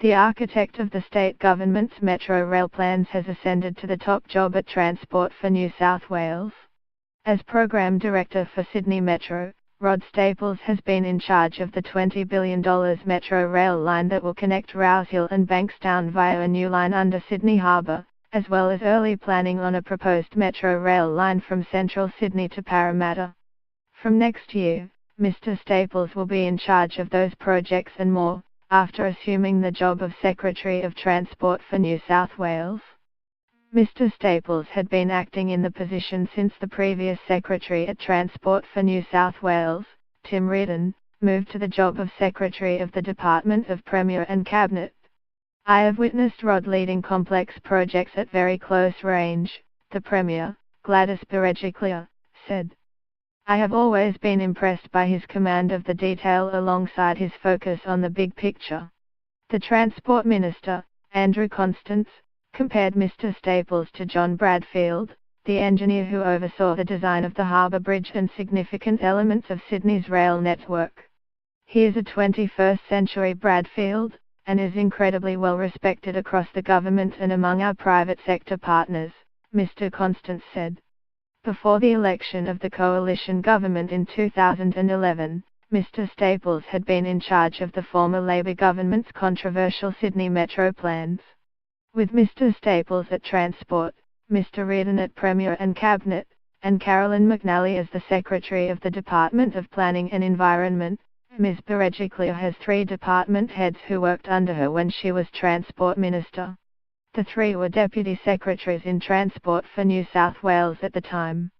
The architect of the state government's Metro rail plans has ascended to the top job at Transport for New South Wales. As Program Director for Sydney Metro, Rod Staples has been in charge of the $20 billion Metro rail line that will connect Rouse Hill and Bankstown via a new line under Sydney Harbour, as well as early planning on a proposed Metro rail line from central Sydney to Parramatta. From next year, Mr. Staples will be in charge of those projects and more, after assuming the job of Secretary of Transport for New South Wales. Mr. Staples had been acting in the position since the previous Secretary at Transport for New South Wales, Tim Reardon, moved to the job of Secretary of the Department of Premier and Cabinet. "I have witnessed Rod leading complex projects at very close range," the Premier, Gladys Berejiklian, said. "I have always been impressed by his command of the detail alongside his focus on the big picture." The Transport Minister, Andrew Constance, compared Mr. Staples to John Bradfield, the engineer who oversaw the design of the Harbour Bridge and significant elements of Sydney's rail network. "He is a 21st century Bradfield, and is incredibly well respected across the government and among our private sector partners," Mr. Constance said. Before the election of the coalition government in 2011, Mr. Staples had been in charge of the former Labor government's controversial Sydney Metro plans. With Mr. Staples at Transport, Mr. Reardon at Premier and Cabinet, and Carolyn McNally as the Secretary of the Department of Planning and Environment, Ms. Berejiklian has 3 department heads who worked under her when she was Transport Minister. The 3 were Deputy Secretaries in Transport for New South Wales at the time.